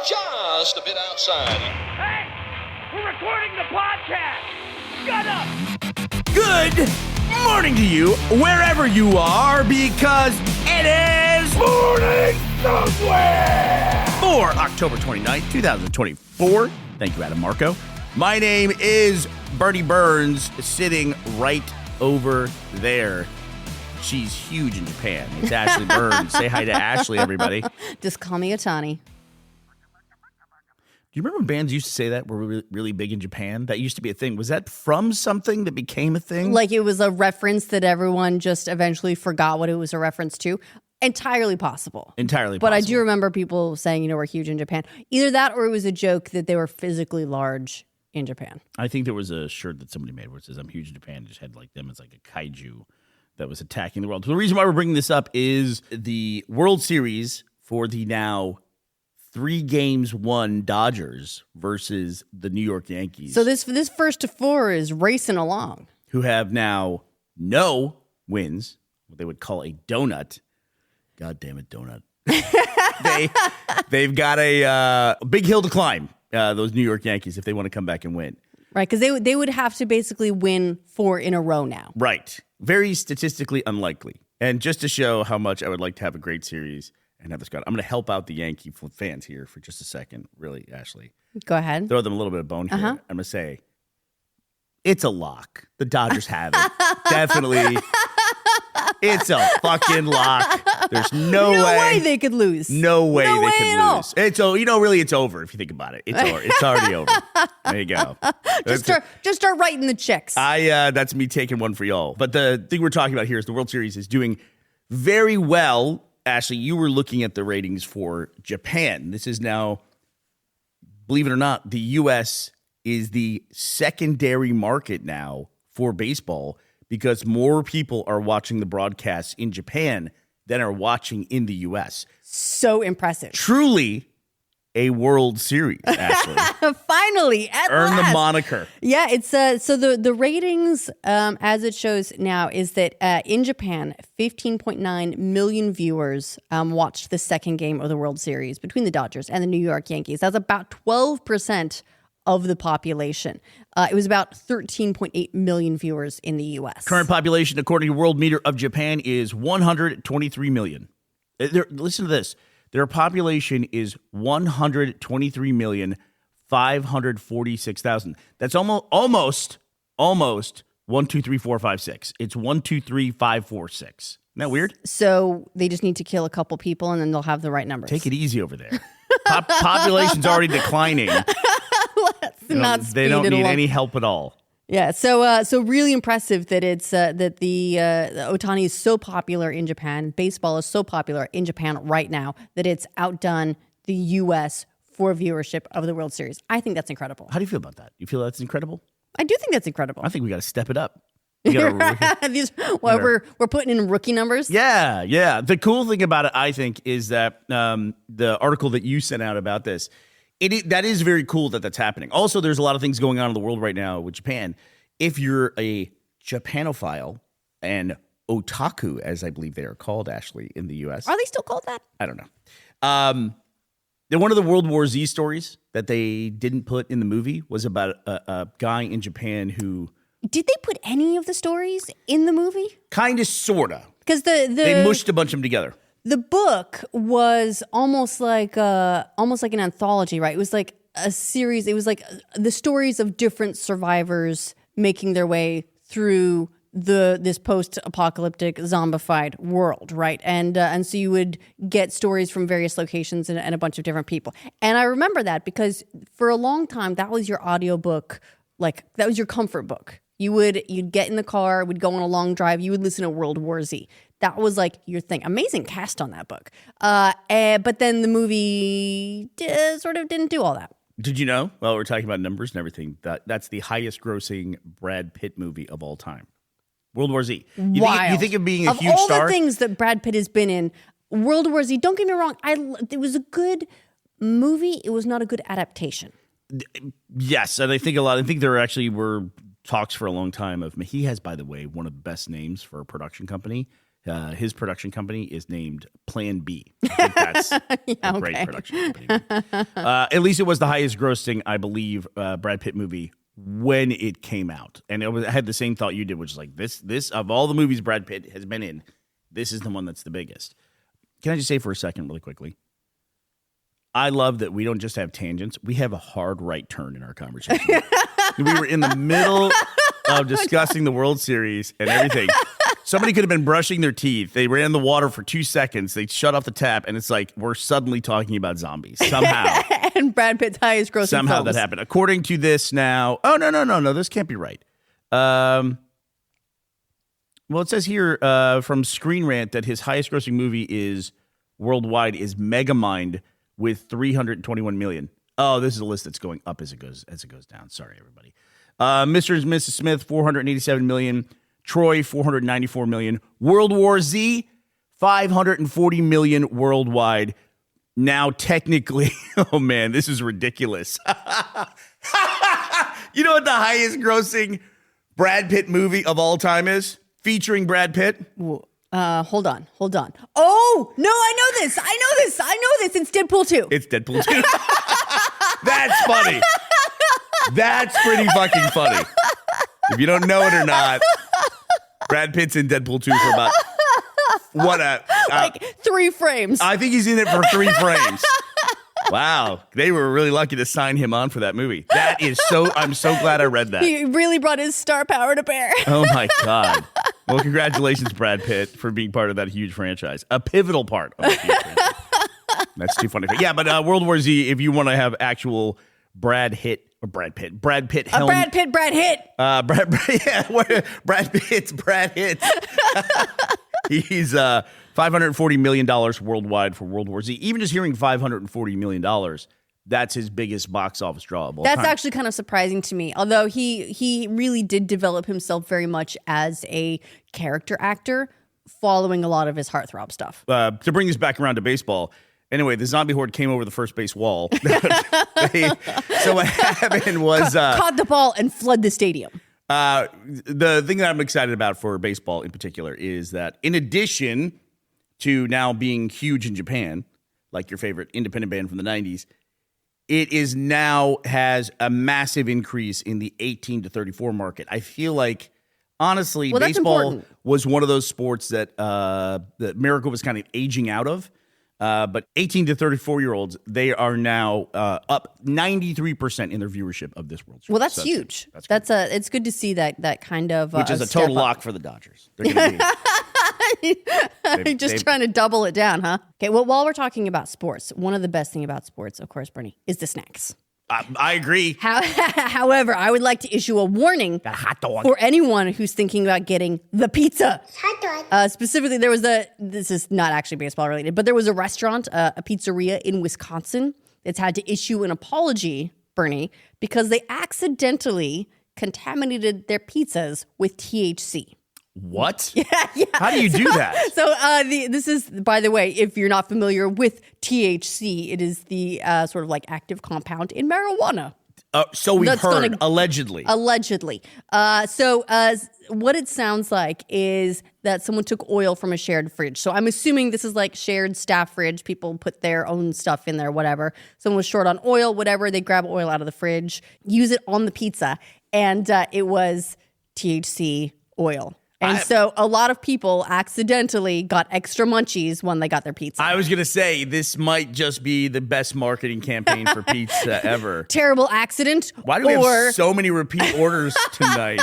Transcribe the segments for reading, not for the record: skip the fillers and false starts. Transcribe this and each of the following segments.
just a bit outside. Hey, we're recording the podcast. Shut up. Good morning to you, wherever you are, because it is Morning Somewhere for October 29th, 2024. Thank you, Adam Marco. My name is Bernie Burns, sitting right over there. She's huge in Japan. It's Ashley Burns. Say hi to Ashley, everybody. Just call me Otani. Do you remember when bands used to say that were really big in Japan? That used to be a thing. Was that from something that became a thing? Like it was a reference that everyone just eventually forgot what it was a reference to. Entirely possible. Entirely But possible. I do remember people saying, we're huge in Japan. Either that or it was a joke that they were physically large in Japan. I think there was a shirt that somebody made where it says, I'm huge in Japan. It just had like them as like a kaiju that was attacking the world. So the reason why we're bringing this up is the World Series for the now 3 games won Dodgers versus the New York Yankees. So this first to 4 is racing along. Who have now no wins, what they would call a donut. God damn it, donut. They've got a big hill to climb, those New York Yankees, if they want to come back and win. Right, because they would have to basically win 4 in a row now. Right. Very statistically unlikely. And just to show how much I would like to have a great series and have this gone, I'm going to help out the Yankee fans here for just a second. Really, Ashley. Go ahead. Throw them a little bit of bone here. I'm going to say, it's a lock. The Dodgers have it. Definitely. It's a fucking lock. There's no way they could lose. No way No they way could at all. lose. It's really it's over if you think about it. It's over. It's already over. There you go. Just start writing the checks. That's me taking one for y'all. But the thing we're talking about here is the World Series is doing very well. Ashley, you were looking at the ratings for Japan. This is now, believe it or not, the U.S. is the secondary market now for baseball because more people are watching the broadcasts in Japan than are watching in the U.S. So impressive. Truly a World Series, Ashley. Finally, at Earn last. the moniker. Yeah, it's so the ratings as it shows now is that in Japan, 15.9 million viewers watched the second game of the World Series between the Dodgers and the New York Yankees. That's about 12% of the population. It was about 13.8 million viewers in the U.S. Current population, according to World Meter of Japan, is 123 million. Listen to this. Their population is 123,546,000. That's almost 1, 2, 3, 4, 5, 6. It's 1, 2, 3, 5, 4, 6. Isn't that weird? So they just need to kill a couple people and then they'll have the right numbers. Take it easy over there. Population's already declining. They don't need any help at all. Yeah, so really impressive that it's that the Otani is so popular in Japan. Baseball is so popular in Japan right now that it's outdone the U.S. for viewership of the World Series. I think that's incredible. How do you feel about that? You feel that's incredible? I do think that's incredible. I think we got to step it up. We're putting in rookie numbers. Yeah. The cool thing about it, I think, is that the article that you sent out about this. That is very cool that that's happening. Also, there's a lot of things going on in the world right now with Japan. If you're a Japanophile and otaku, as I believe they are called, Ashley, in the U.S. Are they still called that? I don't know. One of the World War Z stories that they didn't put in the movie was about a guy in Japan who... Did they put any of the stories in the movie? Kind of, sort of. Because they mushed a bunch of them together. The book was almost like an anthology, right? It was like a series. It was like the stories of different survivors making their way through this post-apocalyptic zombified world, right? And so you would get stories from various locations and a bunch of different people. And I remember that because for a long time that was your audiobook, like that was your comfort book. You'd get in the car, would go on a long drive, you would listen to World War Z. That was like your thing. Amazing cast on that book. But then the movie sort of didn't do all that. Did you know? Well, we're talking about numbers and everything. That's the highest grossing Brad Pitt movie of all time. World War Z. You think of being a huge star? Of all star? the things that Brad Pitt has been in, World War Z, don't get me wrong, it was a good movie. It was not a good adaptation. Yes, and I think there actually were talks for a long time of, he has, by the way, one of the best names for a production company, His production company is named Plan B. I think that's a great production company. At least it was the highest grossing, I believe, Brad Pitt movie when it came out. And I had the same thought you did, which is like, this of all the movies Brad Pitt has been in, this is the one that's the biggest. Can I just say for a second, really quickly? I love that we don't just have tangents. We have a hard right turn in our conversation. We were in the middle of discussing the World Series and everything. Somebody could have been brushing their teeth. They ran the water for 2 seconds. They shut off the tap, and it's like we're suddenly talking about zombies somehow. And Brad Pitt's highest grossing Somehow films. that happened. According to this now. Oh, no. This can't be right. Well, it says here from Screen Rant that his highest grossing movie is worldwide is Megamind with 321 million. Oh, this is a list that's going up as it goes down. Sorry, everybody. Mr. and Mrs. Smith, 487 million. Troy, 494 million. World War Z, 540 million worldwide. Now, technically, oh man, this is ridiculous. You know what the highest grossing Brad Pitt movie of all time is? Featuring Brad Pitt? Hold on. Oh, no, I know this. It's Deadpool 2. It's Deadpool 2. That's funny. That's pretty fucking funny. If you don't know it or not, Brad Pitt's in Deadpool 2 for about, like 3 frames. I think he's in it for 3 frames. Wow. They were really lucky to sign him on for that movie. I'm so glad I read that. He really brought his star power to bear. Oh my God. Well, congratulations, Brad Pitt, for being part of that huge franchise. A pivotal part of the huge franchise. That's too funny. Yeah, but World War Z, if you want to have actual Brad Pitt helm. Brad Pitt, Brad hit. Brad Pitt's Brad hit. He's $540 million worldwide for World War Z. Even just hearing $540 million, that's his biggest box office draw of all time. That's actually kind of surprising to me. Although he really did develop himself very much as a character actor, following a lot of his heartthrob stuff. To bring this back around to baseball, anyway, the zombie horde came over the first base wall. So what happened was... caught the ball and fled the stadium. The thing that I'm excited about for baseball in particular is that in addition to now being huge in Japan, like your favorite independent band from the 90s, it is now has a massive increase in the 18 to 34 market. I feel like, honestly, baseball was one of those sports that America was kind of aging out of. But 18 to 34-year-olds, they are now up 93% in their viewership of this World Series. Well, that's huge. It's good to see that kind of which is a total lock for the Dodgers. They're going to be trying to double it down, huh? Okay, well, while we're talking about sports, one of the best thing about sports, of course, Bernie, is the snacks. I agree. However, I would like to issue a warning for anyone who's thinking about getting the pizza. Specifically, this is not actually baseball related, but there was a restaurant, a pizzeria in Wisconsin that's had to issue an apology, Bernie, because they accidentally contaminated their pizzas with THC. What? Yeah. How do you do that? So this is, by the way, if you're not familiar with THC, it is the sort of like active compound in marijuana. So we've heard, allegedly. Allegedly. So what it sounds like is that someone took oil from a shared fridge. So I'm assuming this is like shared staff fridge. People put their own stuff in there, whatever. Someone was short on oil, whatever. They grab oil out of the fridge, use it on the pizza, and it was THC oil. And so a lot of people accidentally got extra munchies when they got their pizza. I was going to say, this might just be the best marketing campaign for pizza ever. Terrible accident. Why do we have so many repeat orders tonight?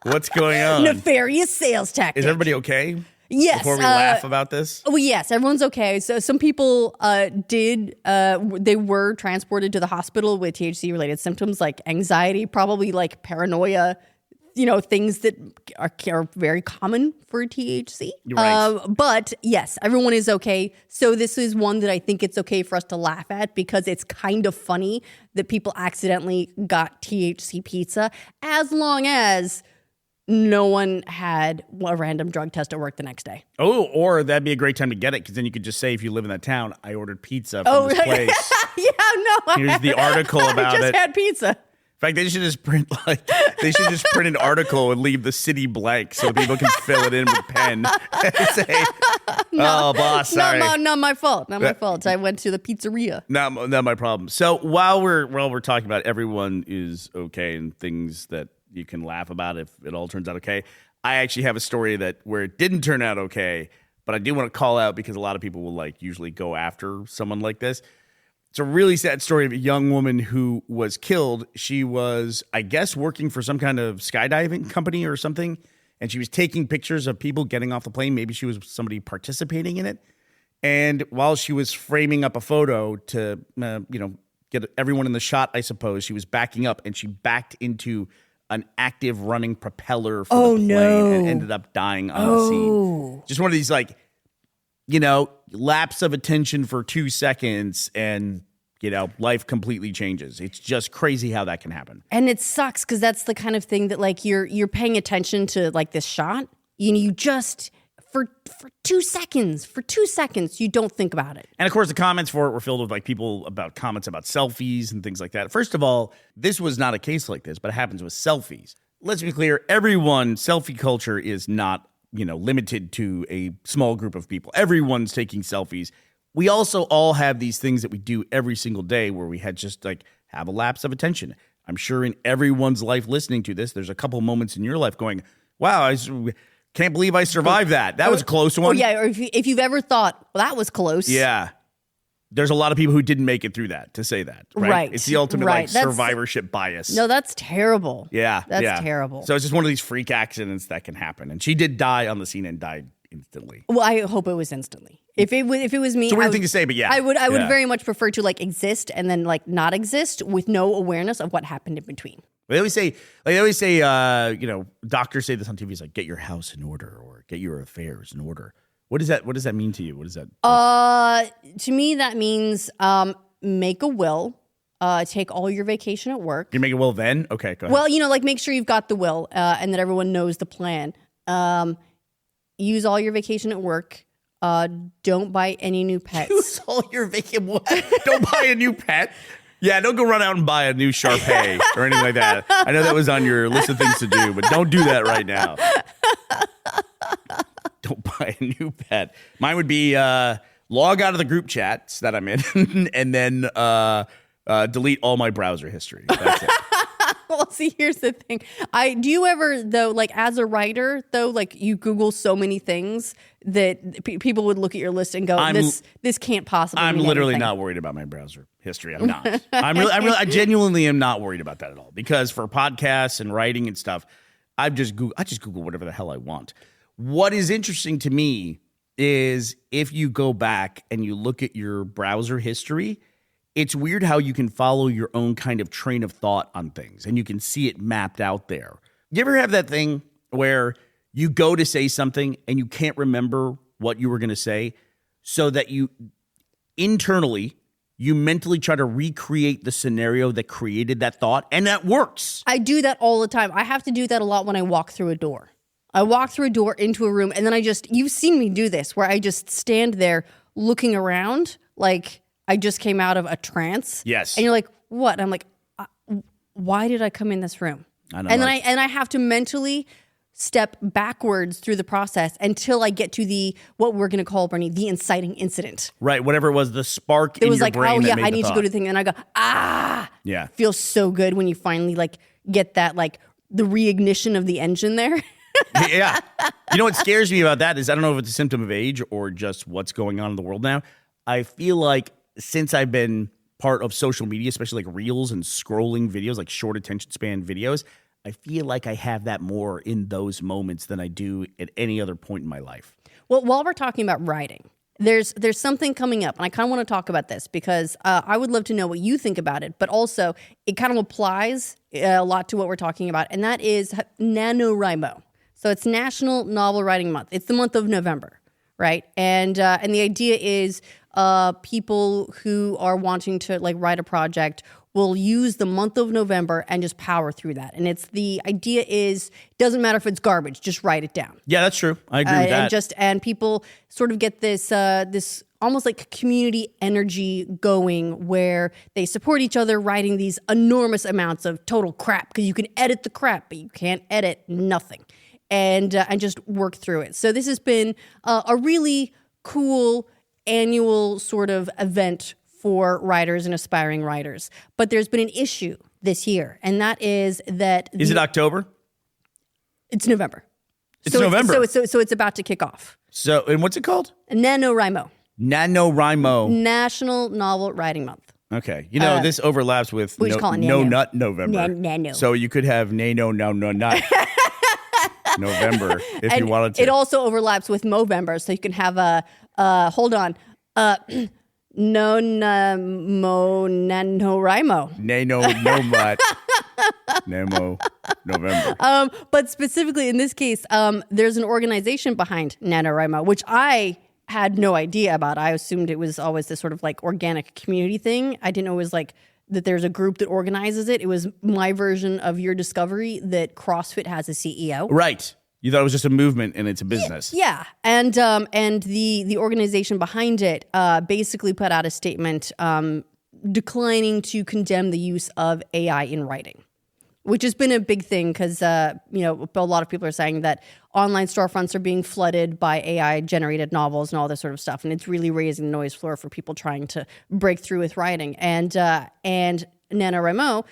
What's going on? Nefarious sales tactic. Is everybody okay? Yes. Before we laugh about this? Well, yes, everyone's okay. So some people they were transported to the hospital with THC-related symptoms like anxiety, probably like paranoia, things that are very common for THC. You're right. But yes, everyone is okay. So this is one that I think it's okay for us to laugh at because it's kind of funny that people accidentally got THC pizza as long as no one had a random drug test at work the next day. Oh, or that'd be a great time to get it because then you could just say if you live in that town, I ordered pizza from this place. Yeah, no. Here's the article about I just it. had pizza. fact, they should just print an article and leave the city blank so people can fill it in with pen and say, "Oh, boss, sorry, not my fault. Not my fault. I went to the pizzeria. not my problem." So while we're talking about everyone is okay and things that you can laugh about if it all turns out okay, I actually have a story where it didn't turn out okay, but I do want to call out because a lot of people will usually go after someone like this. It's a really sad story of a young woman who was killed. She was, I guess, working for some kind of skydiving company or something, and she was taking pictures of people getting off the plane. Maybe she was somebody participating in it. And while she was framing up a photo to, get everyone in the shot, I suppose, she was backing up, and she backed into an active running propeller for the plane and ended up dying on the scene. Just one of these lapse of attention for 2 seconds and, life completely changes. It's just crazy how that can happen. And it sucks because that's the kind of thing that you're paying attention to this shot. You just for 2 seconds, you don't think about it. And of course, the comments for it were filled with people about comments about selfies and things like that. First of all, this was not a case like this, but it happens with selfies. Let's be clear. Selfie culture is not limited to a small group of people. Everyone's taking selfies. We also all have these things that we do every single day where we had just have a lapse of attention. I'm sure in everyone's life listening to this, there's a couple moments in your life going, wow, I can't believe I survived that. That was a close one. Or if you've ever thought, well, that was close. Yeah. There's a lot of people who didn't make it through that to say that, right? It's the ultimate survivorship bias. No, that's terrible. Yeah. That's terrible. So it's just one of these freak accidents that can happen. And she did die on the scene and died instantly. Well, I hope it was instantly. If it was me, it's a weird thing to say, but yeah. I would very much prefer to exist and then not exist with no awareness of what happened in between. They always say, doctors say this on TV. It's get your house in order or get your affairs in order. What does that mean to you? What does that? To me, that means make a will. Take all your vacation at work. You make a will then? Okay, go ahead. Well, make sure you've got the will and that everyone knows the plan. Use all your vacation at work. Don't buy any new pets. Use all your vacation. What? Don't buy a new pet. Yeah, don't go run out and buy a new Shar-Pei or anything like that. I know that was on your list of things to do, but don't do that right now. Don't buy a new pet. Mine would be log out of the group chats that I'm in and then delete all my browser history. That's it. Well, see, here's the thing. Do you ever, though, as a writer, though, you Google so many things that people would look at your list and go, this can't possibly I'm mean literally anything. not worried about my browser history. I'm not. I genuinely am not worried about that at all because for podcasts and writing and stuff, I just Google whatever the hell I want. What is interesting to me is if you go back and you look at your browser history, it's weird how you can follow your own kind of train of thought on things and you can see it mapped out there. You ever have that thing where you go to say something and you can't remember what you were going to say so that you internally, you mentally try to recreate the scenario that created that thought and that works? I do that all the time. I have to do that a lot when I walk through a door. I walk through a door into a room and then you've seen me do this where I just stand there looking around I just came out of a trance. Yes. And you're like, what? And I'm like, why did I come in this room? And then I have to mentally step backwards through the process until I get to what we're going to call, Bernie, the inciting incident. Right. Whatever it was, the spark in your brain. Oh yeah, I need to go to the thing. And I go, Yeah. Feels so good when you finally get that, the reignition of the engine there. Yeah. You know what scares me about that is I don't know if it's a symptom of age or just what's going on in the world now. I feel like since I've been part of social media, especially reels and scrolling videos, short attention span videos, I feel like I have that more in those moments than I do at any other point in my life. Well, while we're talking about writing, there's something coming up, and I kind of want to talk about this because I would love to know what you think about it, but also it kind of applies a lot to what we're talking about, and that is NaNoWriMo. So it's National Novel Writing Month. It's the month of November, right? And the idea is people who are wanting to write a project will use the month of November and just power through that. And the idea is, doesn't matter if it's garbage, just write it down. Yeah, that's true. I agree with that. And people sort of get this almost like community energy going where they support each other writing these enormous amounts of total crap because you can edit the crap, but you can't edit nothing. And just work through it. So this has been a really cool annual sort of event for writers and aspiring writers. But there's been an issue this year, and that is that... Is it October? It's November. It's November. So it's about to kick off. So, and what's it called? NaNoWriMo. NaNoWriMo. National Novel Writing Month. Okay. You know, this overlaps with we just call it No Nano. Nut November. Nano. So you could have No Nut November if you wanted to. It also overlaps with Movember, so you can have a hold on. NaNoWriMo. No Mutt. Nemo November. But specifically in this case, there's an organization behind NaNoWriMo, which I had no idea about. I assumed it was always this sort of like organic community thing. I didn't know it was like that there's a group that organizes it. It was my version of your discovery that CrossFit has a CEO. Right. You thought it was just a movement and it's a business. Yeah. And the organization behind it basically put out a statement declining to condemn the use of AI in writing, which has been a big thing because, a lot of people are saying that online storefronts are being flooded by AI-generated novels and all this sort of stuff, and it's really raising the noise floor for people trying to break through with writing. And NaNoWriMo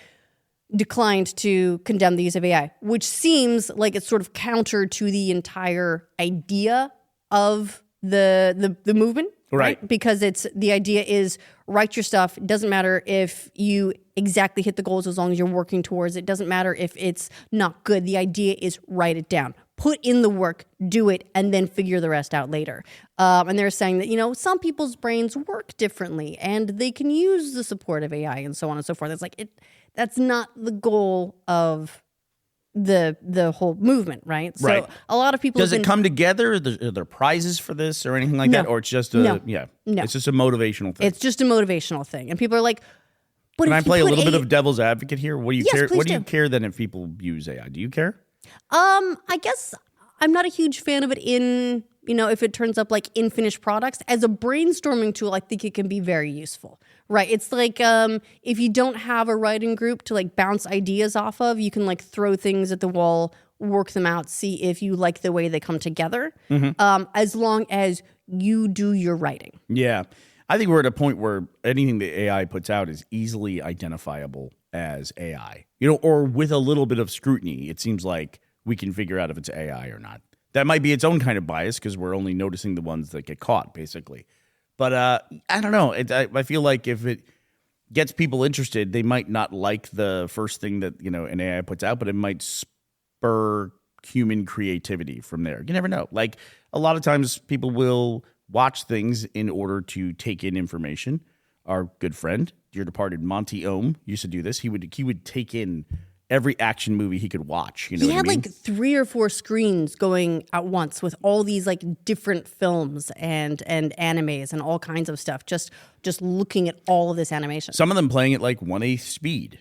declined to condemn the use of AI, which seems like it's sort of counter to the entire idea of the movement. Right. Because the idea is write your stuff. It doesn't matter if you exactly hit the goals as long as you're working towards it. It doesn't matter if it's not good. The idea is write it down. Put in the work, do it, and then figure the rest out later. And they're saying that, some people's brains work differently and they can use the support of AI and so on and so forth. It's like that's not the goal of the whole movement, right? Right. So a lot of people Does it come together? Are there prizes for this or anything like that? Or it's just No. It's just a motivational thing. It's just a motivational thing. And people are like, but Can if I you play a put little bit of devil's advocate here? What do you Yes, care? please What do you do. care then if people use AI? Do you care? I guess I'm not a huge fan of it in, if it turns up like in finished products. As a brainstorming tool, I think it can be very useful, right? It's like if you don't have a writing group to like bounce ideas off of, you can like throw things at the wall, work them out, see if you like the way they come together, as long as you do your writing. Yeah. I think we're at a point where anything that AI puts out is easily identifiable as AI, or with a little bit of scrutiny, it seems like we can figure out if it's AI or not. That might be its own kind of bias because we're only noticing the ones that get caught, basically. But I don't know. I feel like if it gets people interested, they might not like the first thing that an AI puts out, but it might spur human creativity from there. You never know. Like a lot of times, people will watch things in order to take in information. Our good friend, dear departed Monty Ohm, used to do this. He would take in every action movie he could watch. He had like 3 or 4 screens going at once with all these like different films and animes and all kinds of stuff. Just looking at all of this animation. Some of them playing at like 1/8 speed,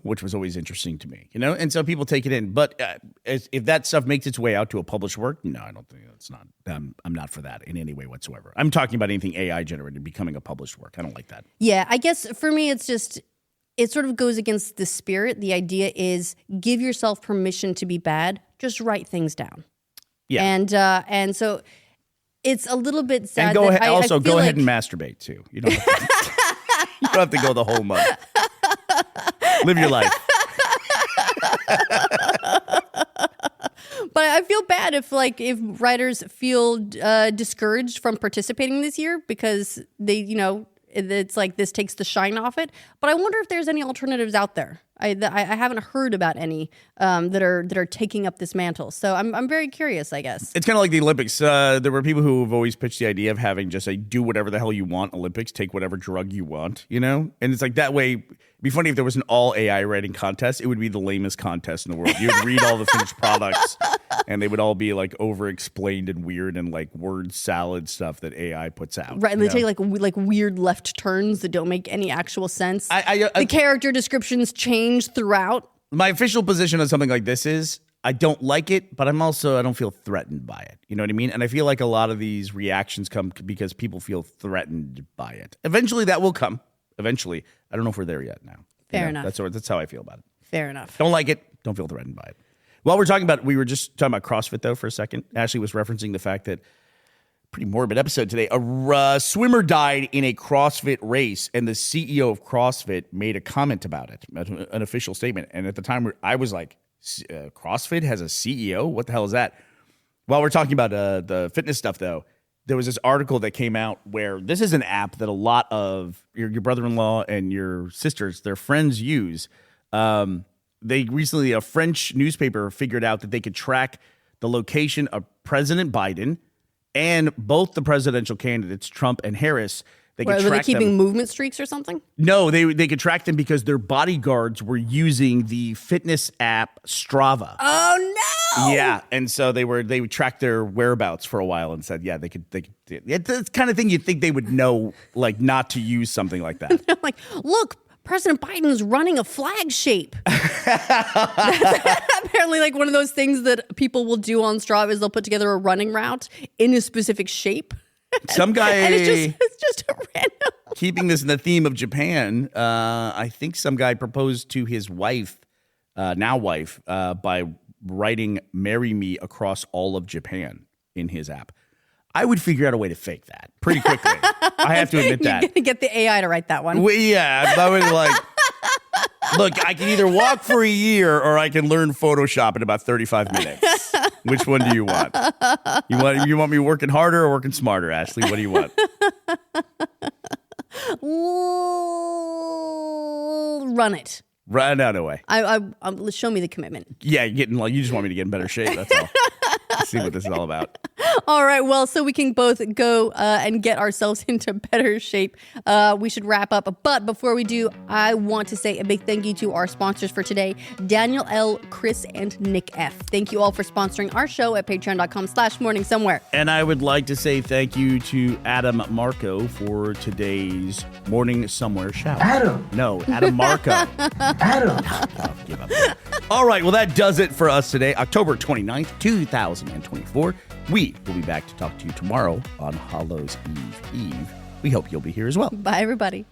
which was always interesting to me, And so people take it in. But if that stuff makes its way out to a published work, no, I don't think that's not. I'm not for that in any way whatsoever. I'm talking about anything AI generated becoming a published work. I don't like that. Yeah, I guess for me, it's just. It sort of goes against the spirit. The idea is give yourself permission to be bad. Just write things down. Yeah. And so it's a little bit sad. And go ahead. I Also, feel go ahead like- and masturbate too. You don't have to go the whole month. Live your life. But I feel bad if writers feel discouraged from participating this year because they, it's like this takes the shine off it. But I wonder if there's any alternatives out there. I haven't heard about any that are taking up this mantle. So I'm very curious, I guess. It's kind of like the Olympics. There were people who have always pitched the idea of having just a do whatever the hell you want Olympics, take whatever drug you want, And it's like that way. It'd be funny if there was an all AI writing contest. It would be the lamest contest in the world. You would read all the finished products, and they would all be like over explained and weird and like word salad stuff that AI puts out. Right, and they take like weird left turns that don't make any actual sense. The character descriptions change throughout. My official position on something like this is I don't like it, but I don't feel threatened by it. You know what I mean? And I feel like a lot of these reactions come because people feel threatened by it. Eventually that will come. Eventually. I don't know if we're there yet now. Fair enough. That's how I feel about it. Fair enough. Don't like it. Don't feel threatened by it. While we were just talking about CrossFit though for a second. Ashley was referencing the fact that pretty morbid episode today. A swimmer died in a CrossFit race, and the CEO of CrossFit made a comment about it, an official statement. And at the time, I was like, CrossFit has a CEO? What the hell is that? While we're talking about the fitness stuff, though, there was this article that came out where this is an app that a lot of your brother-in-law and your sisters, their friends use. They recently, a French newspaper figured out that they could track the location of President Biden and both the presidential candidates, Trump and Harris. Were they keeping movement streaks or something? No, they could track them because their bodyguards were using the fitness app Strava. Oh no! Yeah, and so they would track their whereabouts for a while and said, yeah, they could. It's the kind of thing you'd think they would know, like not to use something like that. I'm like, look, President Biden's running a flag shape. That's apparently like one of those things that people will do on Strava is they'll put together a running route in a specific shape. Some guy, and it's just a random. Keeping this in the theme of Japan, I think some guy proposed to his wife, now wife, by writing "Marry Me" across all of Japan in his app. I would figure out a way to fake that pretty quickly. I have to admit that. You're gonna get the AI to write that one. Well, yeah, I would look, I can either walk for a year or I can learn Photoshop in about 35 minutes. Which one do you want? You want me working harder or working smarter, Ashley? What do you want? Run it. Run out of the way. Show me the commitment. Yeah, you just want me to get in better shape. That's all. See what this is all about. All right. Well, so we can both go and get ourselves into better shape. We should wrap up. But before we do, I want to say a big thank you to our sponsors for today, Daniel L., Chris, and Nick F. Thank you all for sponsoring our show at patreon.com/morning somewhere. And I would like to say thank you to Adam Marco for today's Morning Somewhere shout. Adam. No, Adam Marco. Adam. I'll give up. All right. Well, that does it for us today, October 29th, 2024. We will be back to talk to you tomorrow on Hallows Eve. We hope you'll be here as well. Bye, everybody.